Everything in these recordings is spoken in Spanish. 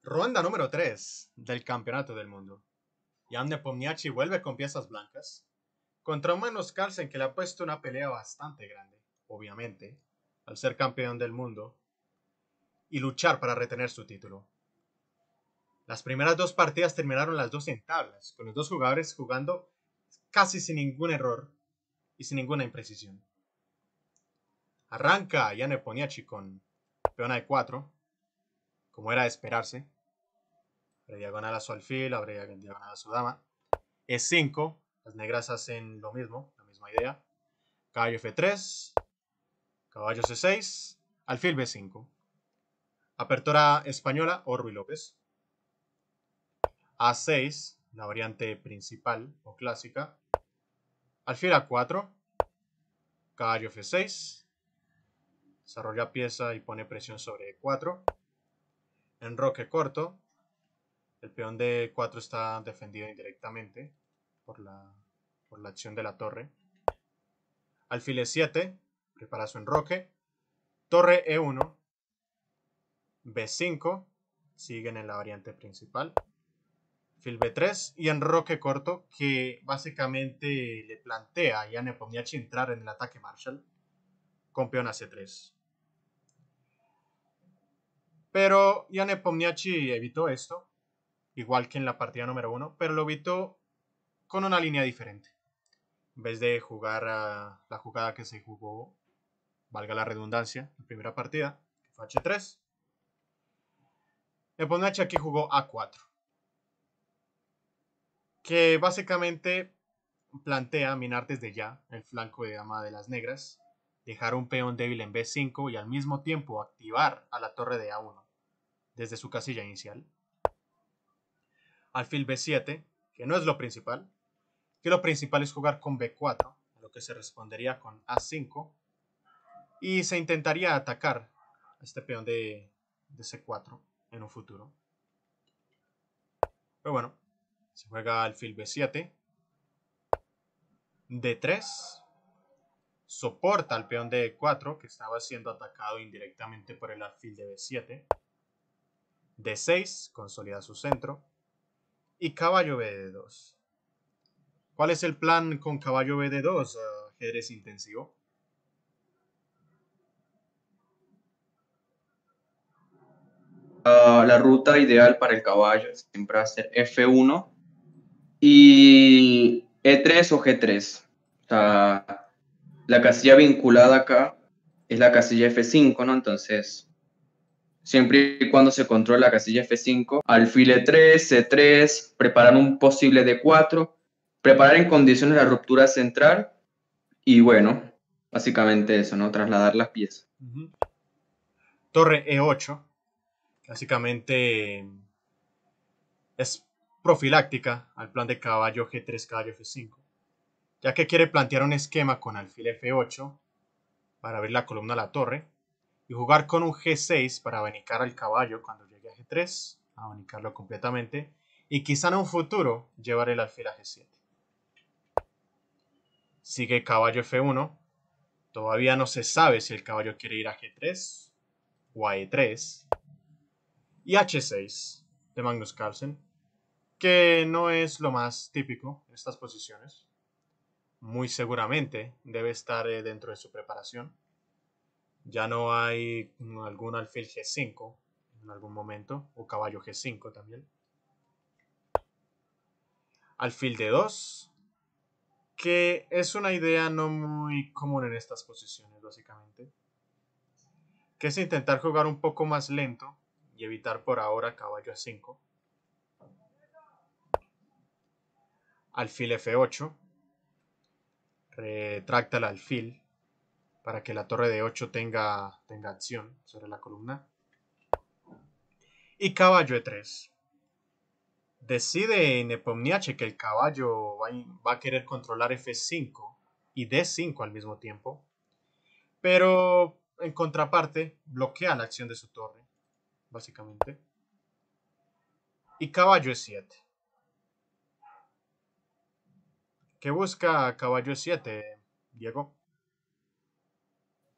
Ronda número 3 del Campeonato del Mundo. Jan Nepomniachtchi vuelve con piezas blancas contra un Magnus Carlsen que le ha puesto una pelea bastante grande, obviamente, al ser campeón del mundo y luchar para retener su título. Las primeras dos partidas terminaron las dos en tablas, con los dos jugadores jugando casi sin ningún error y sin ninguna imprecisión. Arranca Jan Nepomniachtchi con peona de 4, como era de esperarse. Abre diagonal a su alfil, abre diagonal a su dama. E5, las negras hacen lo mismo, la misma idea. Caballo F3, caballo C6, alfil B5. Apertura española o Ruy López. A6, la variante principal o clásica. Alfil A4, caballo F6. Desarrolla pieza y pone presión sobre E4. Enroque corto. El peón de E4 está defendido indirectamente por la acción de la torre. Alfil E7, prepara su enroque. Torre E1, B5, siguen en la variante principal. Alfil B3 y enroque corto que básicamente le plantea a Jan Nepomniachtchi entrar en el ataque Marshall con peón a C3. Pero Jan Nepomniachtchi evitó esto, igual que en la partida número 1, pero lo evitó con una línea diferente. En vez de jugar a la jugada que se jugó, valga la redundancia, en primera partida, que fue H3, Nepomniachtchi aquí jugó A4, que básicamente plantea minar desde ya el flanco de dama de las negras, dejar un peón débil en B5 y al mismo tiempo activar a la torre de A1 desde su casilla inicial. Alfil B7, que no es lo principal, que lo principal es jugar con B4, a lo que se respondería con A5, y se intentaría atacar a este peón de C4 en un futuro. Pero bueno, se juega alfil B7, D3, soporta al peón de E4 que estaba siendo atacado indirectamente por el alfil de B7, D6, consolida su centro, y caballo BD2. ¿Cuál es el plan con caballo BD2, ajedrez intensivo? La ruta ideal para el caballo siempre va a ser F1 y E3 o G3. O sea, la casilla vinculada acá es la casilla F5, ¿no? Entonces, siempre y cuando se controla la casilla F5, alfil E3, C3, preparar un posible D4, preparar en condiciones la ruptura central y bueno, básicamente eso, ¿no? Trasladar las piezas. Torre E8, básicamente es profiláctica al plan de caballo G3, caballo F5, ya que quiere plantear un esquema con alfil F8 para abrir la columna a la torre y jugar con un G6 para abanicar al caballo cuando llegue a G3, abanicarlo completamente y quizá en un futuro llevar el alfil a G7. Sigue caballo F1, todavía no se sabe si el caballo quiere ir a G3 o a E3, y H6 de Magnus Carlsen, que no es lo más típico en estas posiciones. Muy seguramente debe estar dentro de su preparación. Ya no hay algún alfil G5 en algún momento, o caballo G5 también. Alfil D2, que es una idea no muy común en estas posiciones, básicamente, que es intentar jugar un poco más lento y evitar por ahora caballo A5. Alfil F8, retracta el alfil para que la torre de 8 tenga acción sobre la columna. Y caballo E3. Decide Nepomniachtchi que el caballo va a querer controlar F5 y D5 al mismo tiempo, pero en contraparte bloquea la acción de su torre, básicamente. Y caballo E7. ¿Qué busca caballo E7, Diego?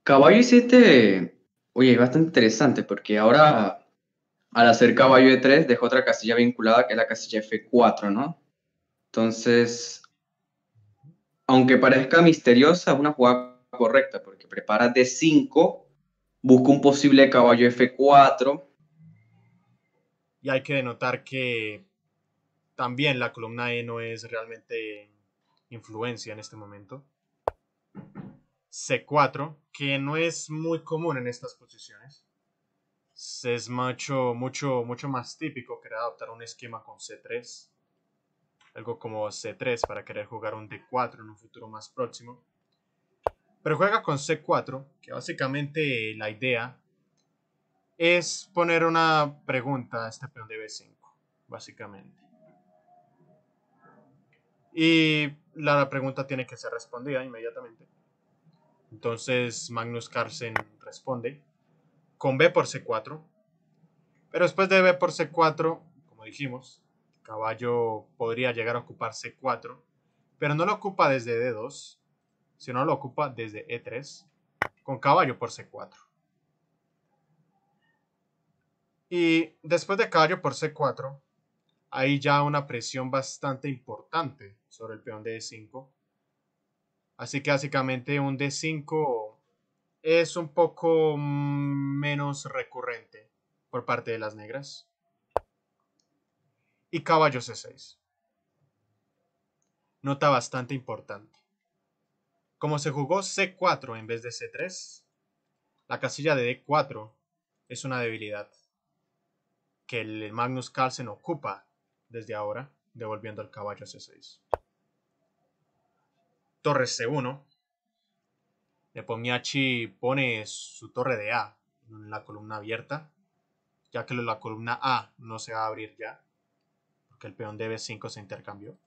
Caballo i7, oye, es bastante interesante porque ahora al hacer caballo E3, deja otra casilla vinculada que es la casilla F4, ¿no? Entonces, aunque parezca misteriosa, es una jugada correcta, porque prepara D5, busca un posible caballo F4. Y hay que denotar que también la columna E no es realmente influencia en este momento. C4, que no es muy común en estas posiciones. Es mucho más típico querer adoptar un esquema con C3. Algo como C3 para querer jugar un D4 en un futuro más próximo. Pero juega con C4, que básicamente la idea es poner una pregunta a este peón de B5, básicamente. Y la pregunta tiene que ser respondida inmediatamente. Entonces Magnus Carlsen responde con B por C4. Pero después de B por C4, como dijimos, caballo podría llegar a ocupar C4, pero no lo ocupa desde D2, sino lo ocupa desde E3, con caballo por C4. Y después de caballo por C4, hay ya una presión bastante importante sobre el peón de E5. Así que básicamente un D5 es un poco menos recurrente por parte de las negras. Y caballo C6. Nota bastante importante. Como se jugó C4 en vez de C3, la casilla de D4 es una debilidad que el Magnus Carlsen ocupa desde ahora, devolviendo el caballo a C6. Torre C1. Nepomniachtchi pone su torre de A en la columna abierta, ya que la columna A no se va a abrir ya, porque el peón de B5 se intercambió.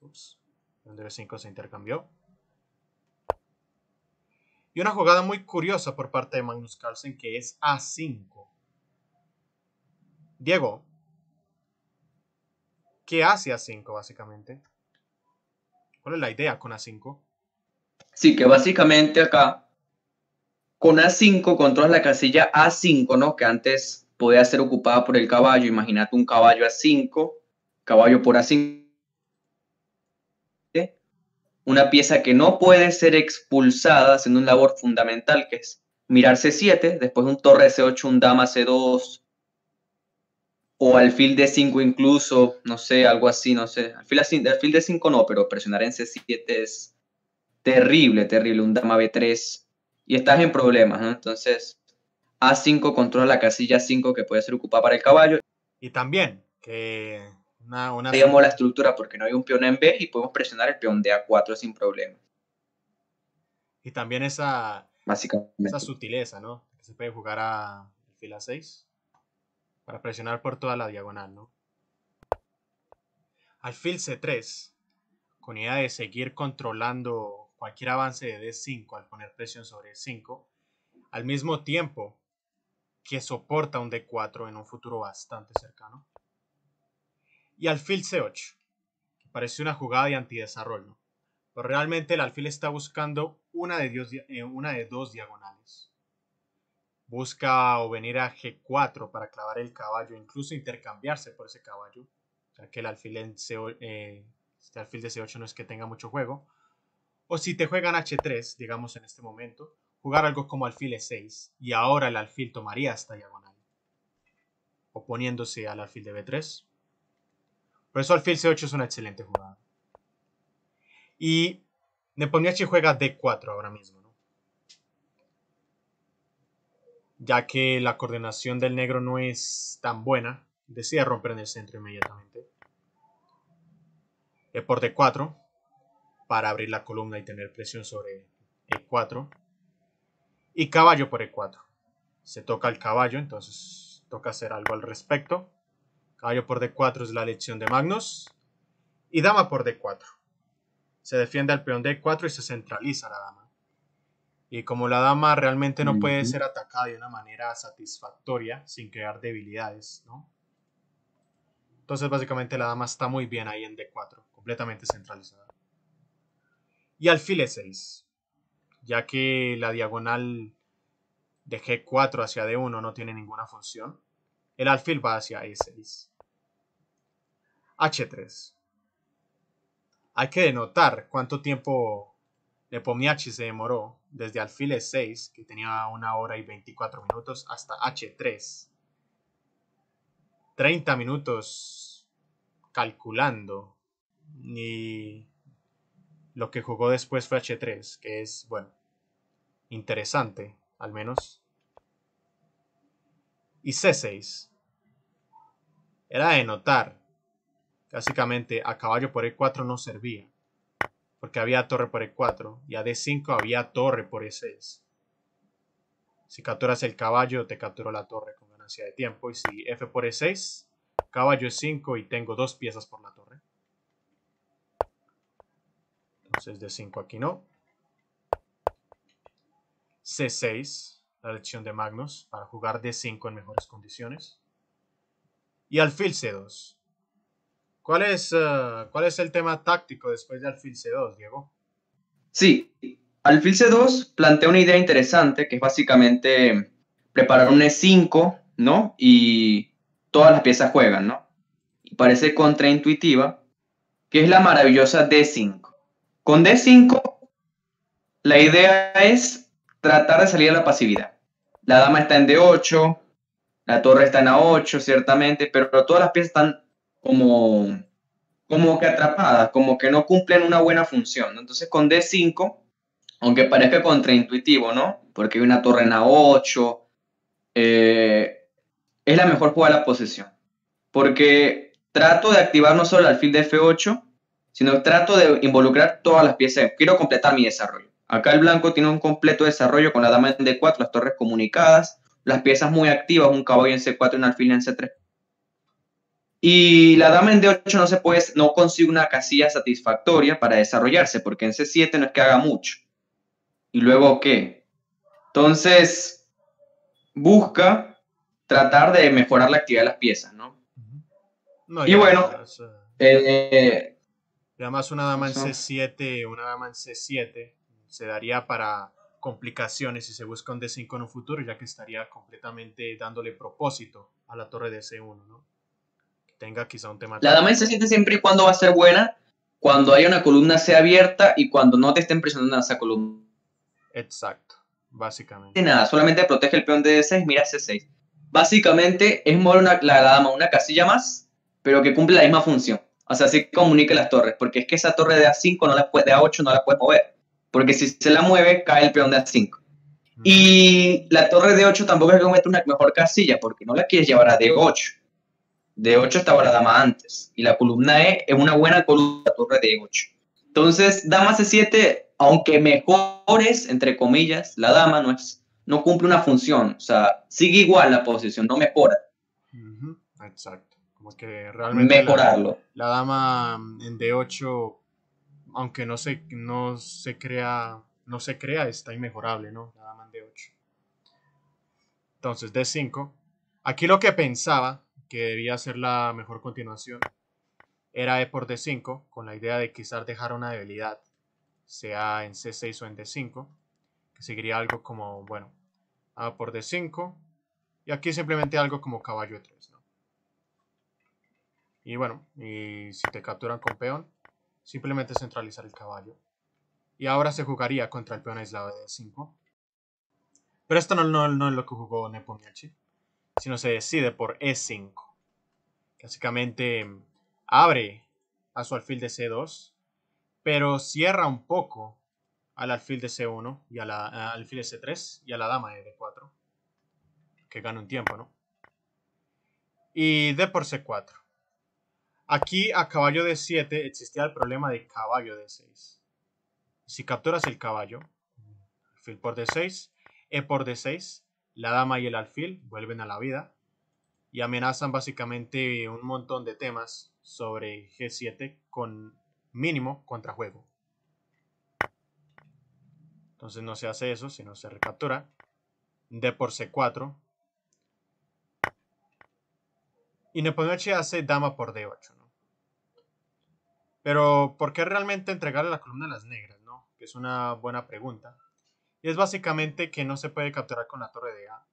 Ups, el peón de B5 se intercambió. Y una jugada muy curiosa por parte de Magnus Carlsen que es A5. Diego, ¿qué hace A5 básicamente? ¿Cuál es la idea con A5? Sí, que básicamente acá, con A5 controlas la casilla A5, ¿no? Que antes podía ser ocupada por el caballo. Imagínate un caballo A5, caballo por A5. Una pieza que no puede ser expulsada haciendo un labor fundamental, que es mirar C7, después un torre C8, un dama C2, o alfil D5 incluso, no sé, algo así, no sé. Alfil D5 no, pero presionar en C7 es terrible, terrible, un dama B3, y estás en problemas, ¿no? Entonces, A5 controla la casilla 5 que puede ser ocupada para el caballo. Y también que Digamos la estructura porque no hay un peón en B y podemos presionar el peón de A4 sin problema. Y también esa sutileza, ¿no? Que se puede jugar a alfil A6 para presionar por toda la diagonal, ¿no? Alfil C3, con idea de seguir controlando cualquier avance de D5 al poner presión sobre E5, al mismo tiempo que soporta un D4 en un futuro bastante cercano. Y alfil C8, que parece una jugada de antidesarrollo, pero realmente el alfil está buscando una de dos diagonales. Busca o venir a G4 para clavar el caballo, incluso intercambiarse por ese caballo, ya que el alfil, este alfil de C8 no es que tenga mucho juego. O si te juegan H3, digamos en este momento, jugar algo como alfil E6 y ahora el alfil tomaría esta diagonal, oponiéndose al alfil de B3. Por eso alfil C8 es una excelente jugada. Y Nepomniachtchi juega D4 ahora mismo, ¿no? Ya que la coordinación del negro no es tan buena, decide romper en el centro inmediatamente. Por D4 para abrir la columna y tener presión sobre E4. Y caballo por E4. Se toca el caballo, entonces toca hacer algo al respecto. Caballo por D4 es la elección de Magnus. Y dama por D4. Se defiende al peón D4 y se centraliza la dama. Y como la dama realmente no puede ser atacada de una manera satisfactoria sin crear debilidades, ¿no? Entonces básicamente la dama está muy bien ahí en D4, completamente centralizada. Y alfil E6, ya que la diagonal de G4 hacia D1 no tiene ninguna función. el alfil va hacia E6. H3. Hay que notar cuánto tiempo Nepomniachtchi se demoró desde alfil E6, que tenía 1 hora y 24 minutos, hasta H3. 30 minutos calculando. Y lo que jugó después fue H3, que es, bueno, interesante, al menos. Y C6. Era de notar. Básicamente a caballo por E4 no servía, porque había torre por E4 y a D5 había torre por E6. Si capturas el caballo, te capturo la torre con ganancia de tiempo. Y si F por E6, caballo E5 y tengo 2 piezas por la torre. Entonces D5 aquí no. C6, la elección de Magnus para jugar D5 en mejores condiciones. Y alfil C2. ¿Cuál es el tema táctico después de alfil C2, Diego? Sí, alfil C2 plantea una idea interesante que es básicamente preparar un E5, ¿no? Y todas las piezas juegan, ¿no? Y parece contraintuitiva, que es la maravillosa D5. Con D5, la idea es tratar de salir a la pasividad. La dama está en D8, la torre está en A8, ciertamente, pero todas las piezas están como que atrapadas, como que no cumplen una buena función, ¿no? Entonces con D5, aunque parezca contraintuitivo, ¿no? Porque hay una torre en A8, es la mejor jugada de la posesión. Porque trato de activar no solo el alfil de F8, sino trato de involucrar todas las piezas. Quiero completar mi desarrollo. Acá el blanco tiene un completo desarrollo con la dama en D4, las torres comunicadas, las piezas muy activas, un caballo en C4 y un alfil en C3. Y la dama en D8 no consigue una casilla satisfactoria para desarrollarse, porque en C7 no es que haga mucho. ¿Y luego qué? Entonces, busca tratar de mejorar la actividad de las piezas, ¿no? No, Y bueno, y además una dama en C7, una dama en C7 se daría para complicaciones si se busca un D5 en un futuro, ya que estaría completamente dándole propósito a la torre de C1, ¿no? Que tenga quizá un tema la dama en táctico. C7 siempre y cuando va a ser buena cuando haya una columna C abierta y cuando no te estén presionando en esa columna. Exacto, básicamente. Nada, solamente protege el peón de D6, mira C6. Básicamente es mover la dama una casilla más, pero que cumple la misma función. O sea, así comunique las torres, porque es que esa torre de A5 de A8 no la puedes mover, porque si se la mueve cae el peón de A5. Y la torre de 8 tampoco es que mete una mejor casilla, porque no la quieres llevar a D8. D8 estaba la dama antes, y la columna E es una buena columna, la torre de 8. Entonces, dama C7, aunque mejores, entre comillas, la dama no cumple una función, o sea, sigue igual la posición, no mejora. Exacto, como que realmente Mejorarlo. la dama en D8, aunque no se crea, está inmejorable, ¿no? La dama en D8. Entonces, D5. Aquí lo que pensaba que debía ser la mejor continuación era E por D5, con la idea de quizás dejar una debilidad, sea en C6 o en D5, que seguiría algo como, bueno, A por D5, y aquí simplemente algo como caballo E3, ¿no? Y bueno, y si te capturan con peón, simplemente centralizar el caballo. Y ahora se jugaría contra el peón aislado de D5. Pero esto no es lo que jugó Nepomniachtchi, sino se decide por E5. Básicamente abre a su alfil de C2, pero cierra un poco al alfil de C1 y al alfil de C3 y a la dama de D4, que gana un tiempo, ¿no? Y D por C4. Aquí a caballo D7 existía el problema de caballo D6. Si capturas el caballo, alfil por D6, E por D6, la dama y el alfil vuelven a la vida y amenazan básicamente un montón de temas sobre G7 con mínimo contrajuego. Entonces no se hace eso, sino se recaptura. D por C4. Y Nepomniachtchi hace dama por D8, ¿no? Pero, ¿por qué realmente entregarle la columna a las negras, no? Que es una buena pregunta. Y es básicamente que no se puede capturar con la torre de A.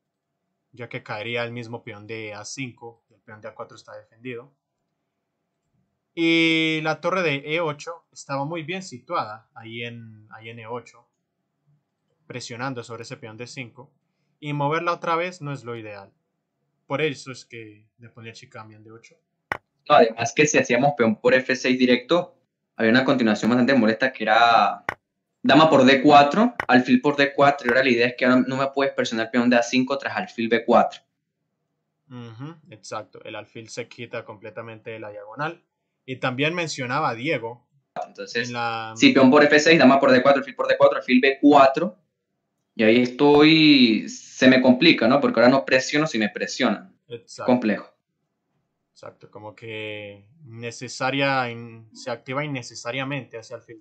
ya que caería el mismo peón de A5 y el peón de A4 está defendido. Y la torre de E8 estaba muy bien situada ahí en E8, presionando sobre ese peón de 5, y moverla otra vez no es lo ideal. Por eso es que Nepomniachtchi cambian de 8. No, además que si hacíamos peón por F6 directo, había una continuación bastante molesta que era dama por D4, alfil por D4, y ahora la idea es que ahora no me puedes presionar peón de A5 tras alfil B4. Exacto, el alfil se quita completamente de la diagonal. Y también mencionaba Diego. Entonces, si peón por F6, dama por D4, alfil por D4, alfil B4, y ahí se me complica, ¿no? Porque ahora no presiono si me presionan. Exacto. Complejo. Exacto, como que se activa innecesariamente hacia el alfil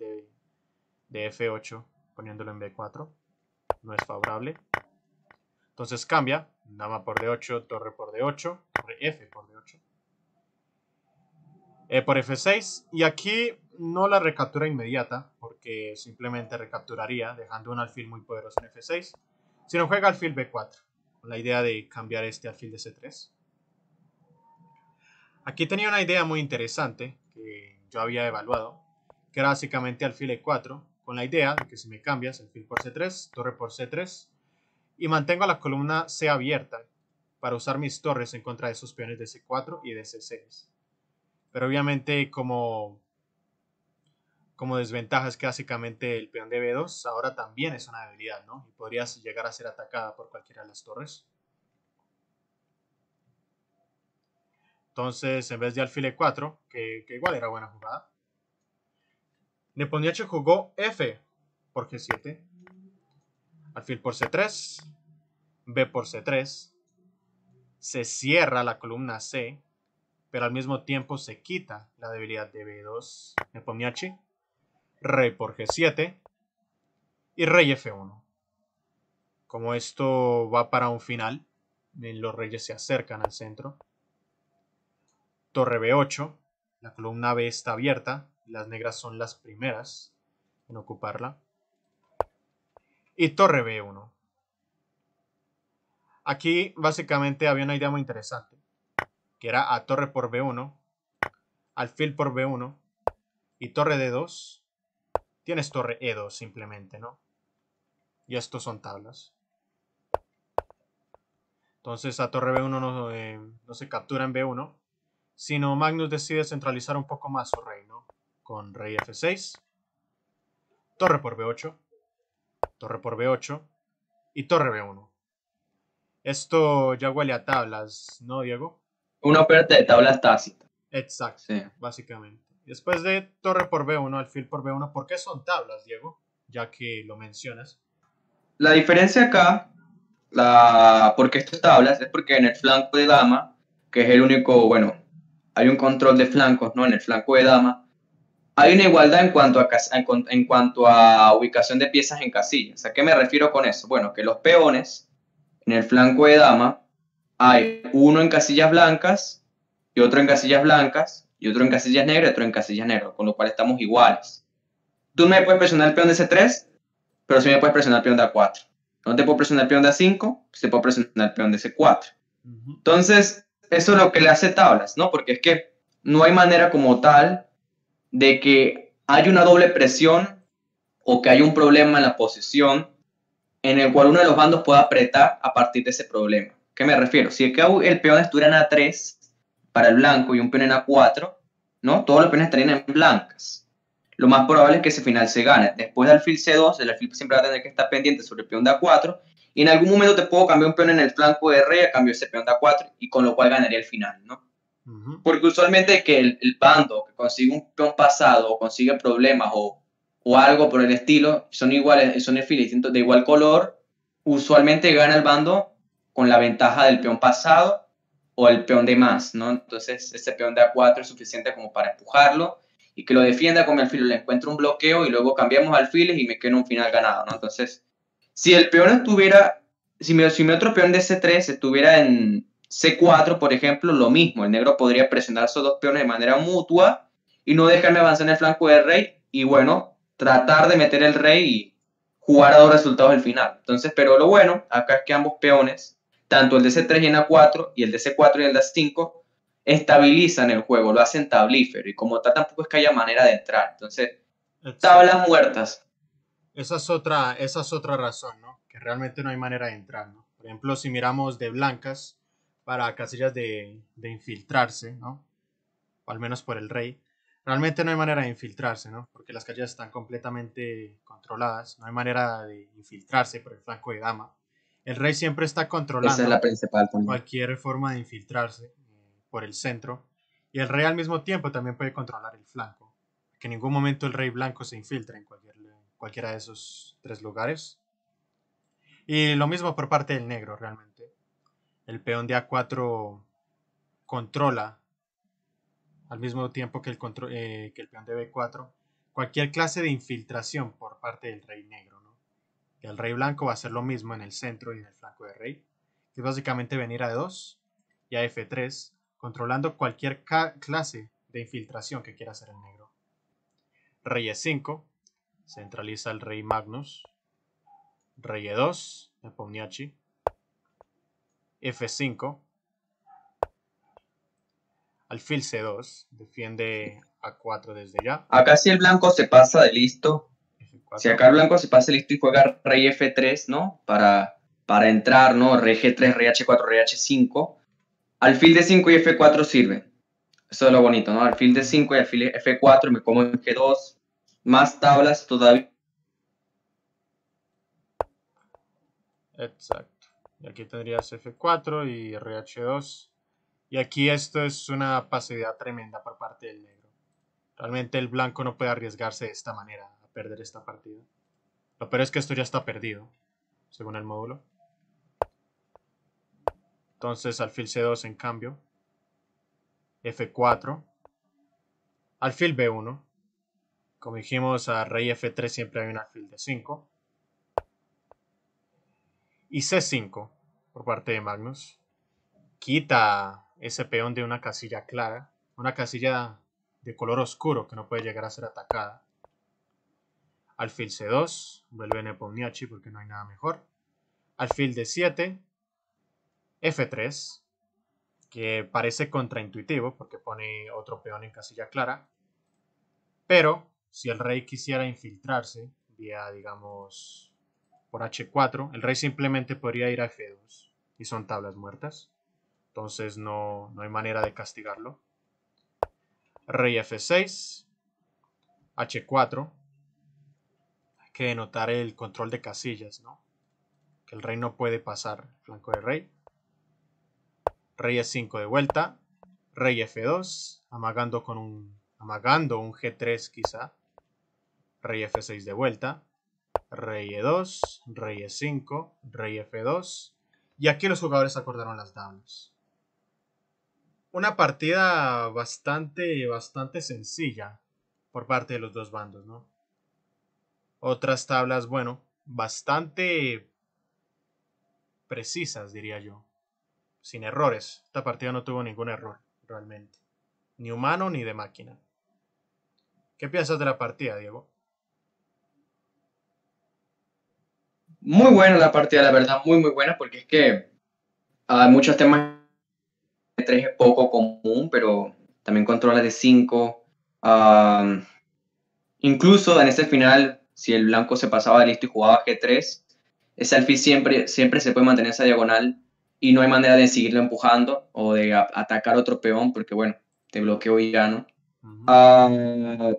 de F8, poniéndolo en B4. No es favorable. Entonces cambia, dama por D8, torre por D8, torre F por D8. E por F6, y aquí no la recaptura inmediata, porque simplemente recapturaría, dejando un alfil muy poderoso en F6, sino juega alfil B4, con la idea de cambiar este alfil de C3. Aquí tenía una idea muy interesante que yo había evaluado, que era básicamente alfil E4, con la idea de que si me cambias alfil por C3, torre por C3, y mantengo la columna C abierta para usar mis torres en contra de esos peones de C4 y de C6. Pero obviamente como desventaja es que básicamente el peón de B2 ahora también es una debilidad, ¿no? Y podrías llegar a ser atacada por cualquiera de las torres. Entonces, en vez de alfil E4, que igual era buena jugada, Nepomniachtchi jugó F por G7, alfil por C3, B por C3, se cierra la columna C, pero al mismo tiempo se quita la debilidad de B2 Nepomniachtchi, rey por G7 y rey F1. Como esto va para un final, los reyes se acercan al centro. Torre B8, la columna B está abierta, las negras son las primeras en ocuparla. Y torre B1. Aquí básicamente había una idea muy interesante, que era a torre por B1, alfil por B1 y torre D2. Tienes torre E2 simplemente, ¿no? Y estos son tablas. Entonces a torre B1 no se captura en B1, sino Magnus decide centralizar un poco más su rey, ¿no? Con rey F6, torre por B8, torre por B8 y torre B1. Esto ya huele a tablas, ¿no, Diego? Una oferta de tablas tácitas. Exacto, sí. Básicamente. Después de torre por B1, alfil por B1, ¿por qué son tablas, Diego? Ya que lo mencionas. La diferencia acá, porque esto es tablas, es porque en el flanco de dama, que es el único, bueno, hay un control de flancos, ¿no? En el flanco de dama, hay una igualdad en cuanto a ubicación de piezas en casillas. ¿A qué me refiero con eso? Bueno, que los peones en el flanco de dama hay uno en casillas blancas y otro en casillas blancas y otro en casillas negras y otro en casillas negras, con lo cual estamos iguales. Tú me puedes presionar el peón de C3, pero sí me puedes presionar el peón de A4. No te puedo presionar el peón de A5, sí te puedo presionar el peón de C4. Entonces, eso es lo que le hace tablas, ¿no? Porque es que no hay manera como tal de que haya una doble presión o que haya un problema en la posición en el cual uno de los bandos pueda apretar a partir de ese problema. ¿Qué me refiero? Si el peón estuviera en A3 para el blanco y un peón en A4, ¿no? Todos los peones estarían en blancas. Lo más probable es que ese final se gane. Después del alfil C2, el alfil siempre va a tener que estar pendiente sobre el peón de A4, y en algún momento te puedo cambiar un peón en el flanco de rey a cambio de ese peón de A4, y con lo cual ganaría el final, ¿no? Porque usualmente que el bando que consigue un peón pasado o consigue problemas o algo por el estilo, son iguales, son alfiles de igual color, usualmente gana el bando con la ventaja del peón pasado o el peón de más, ¿no? Entonces ese peón de A4 es suficiente como para empujarlo y que lo defienda con mi alfil, le encuentro un bloqueo y luego cambiamos alfiles y me quedo en un final ganado, ¿no? Entonces, si el peón estuviera, si mi otro peón de C3 estuviera en C4, por ejemplo, lo mismo, el negro podría presionar esos dos peones de manera mutua y no dejarme avanzar en el flanco del rey y bueno, tratar de meter el rey y jugar a dos resultados al final. Entonces, pero lo bueno acá es que ambos peones tanto el de C3 y en A4 y el de C4 y el de A5 estabilizan el juego, lo hacen tablífero y como tal tampoco es que haya manera de entrar. Entonces, Exacto. tablas muertas. Esa es otra razón, ¿no? Que realmente no hay manera de entrar, ¿no? Por ejemplo, si miramos de blancas para casillas de infiltrarse, ¿no? O al menos por el rey, realmente no hay manera de infiltrarse, ¿no? Porque las casillas están completamente controladas, no hay manera de infiltrarse por el flanco de dama. El rey siempre está Esa es la controlando principal también. cualquier forma de infiltrarse por el centro, y el rey al mismo tiempo también puede controlar el flanco, que en ningún momento el rey blanco se infiltra en cualquiera de esos tres lugares. Y lo mismo por parte del negro realmente. El peón de A4 controla al mismo tiempo que que el peón de B4 cualquier clase de infiltración por parte del rey negro, ¿no? Y el rey blanco va a hacer lo mismo en el centro y en el flanco de rey, que es básicamente venir a E2 y a F3, controlando cualquier clase de infiltración que quiera hacer el negro. Rey E5, centraliza el rey Magnus. Rey E2, Nepomniachtchi. F5, alfil C2, defiende A4 desde ya. Acá si el blanco se pasa de listo, F4. si acá el blanco se pasa de listo y juega rey F3, ¿no? Para entrar, ¿no? Rey G3, rey H4, rey H5. Alfil D5 y F4 sirven. Eso es lo bonito, ¿no? Alfil D5 y alfil F4, me como en G2. Más tablas todavía. Exacto. Y aquí tendrías F4 y rey H2. Y aquí esto es una pasividad tremenda por parte del negro. Realmente el blanco no puede arriesgarse de esta manera a perder esta partida. Lo peor es que esto ya está perdido, según el módulo. Entonces alfil C2 en cambio. F4. Alfil B1. Como dijimos, a rey F3 siempre hay un alfil D5. Y C5 por parte de Magnus. Quita ese peón de una casilla clara. Una casilla de color oscuro que no puede llegar a ser atacada. Alfil C2. Vuelve Nepomniachtchi porque no hay nada mejor. Alfil D7. F3. Que parece contraintuitivo porque pone otro peón en casilla clara. Pero si el rey quisiera infiltrarse vía, digamos, por H4, el rey simplemente podría ir a F2 y son tablas muertas. Entonces no hay manera de castigarlo. Rey F6, H4. Hay que denotar el control de casillas, ¿no? Que el rey no puede pasar el flanco de rey. Rey E5 de vuelta. Rey F2, amagando un G3 quizá. Rey F6 de vuelta. Rey E2, Rey E5, Rey F2. Y aquí los jugadores acordaron las damas. Una partida bastante sencilla por parte de los dos bandos, ¿no? Otras tablas, bueno, bastante precisas, diría yo. Sin errores. Esta partida no tuvo ningún error, realmente. Ni humano ni de máquina. ¿Qué piensas de la partida, Diego? Muy buena la partida, la verdad, muy buena, porque es que hay muchos temas. 3 es poco común, pero también controla de 5. Incluso en ese final, si el blanco se pasaba de listo y jugaba G3, ese alfil siempre se puede mantener esa diagonal y no hay manera de seguirlo empujando o de atacar otro peón, porque bueno, te bloqueo y gano. Una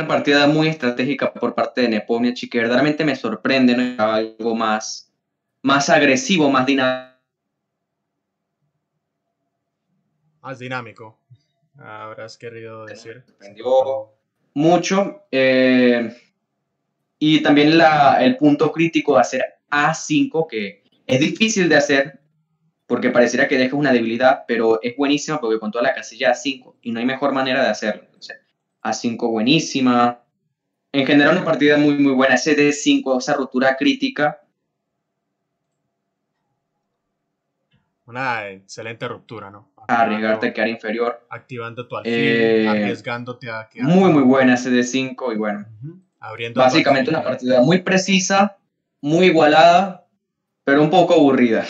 partida muy estratégica por parte de Nepomniachtchi que verdaderamente me sorprende, ¿no? Algo más agresivo, más dinámico. Más dinámico, habrás querido decir. Me sorprendió mucho. Y también el punto crítico de hacer A5, que es difícil de hacer porque pareciera que deja una debilidad, pero es buenísima porque con toda la casilla A5 y no hay mejor manera de hacerlo. Entonces, A5 buenísima. En general una partida muy buena. Ese D5, esa ruptura crítica. Una excelente ruptura, ¿no? Arriesgarte a quedar inferior. Activando tu alfil, arriesgándote a quedar muy buena ese D5 y bueno. Abriendo básicamente una partida muy precisa, muy igualada, pero un poco aburrida.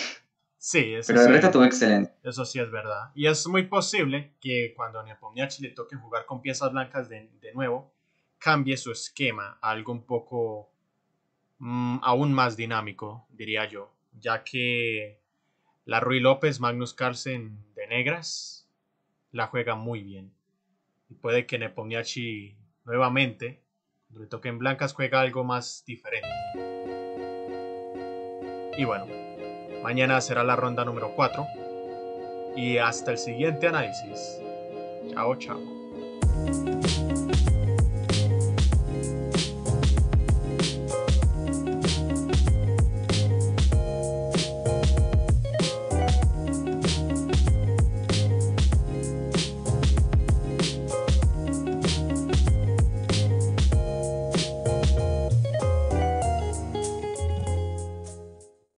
Sí, eso Pero el sí. resto estuvo excelente. Eso sí es verdad. Y es muy posible que cuando a Nepomniachtchi le toque jugar con piezas blancas de nuevo, cambie su esquema a algo un poco aún más dinámico, diría yo. Ya que la Ruy López, Magnus Carlsen de negras, la juega muy bien. Y puede que Nepomniachtchi nuevamente, cuando le toque en blancas, juega algo más diferente. Y bueno, mañana será la ronda número 4. Y hasta el siguiente análisis. Chao, chao.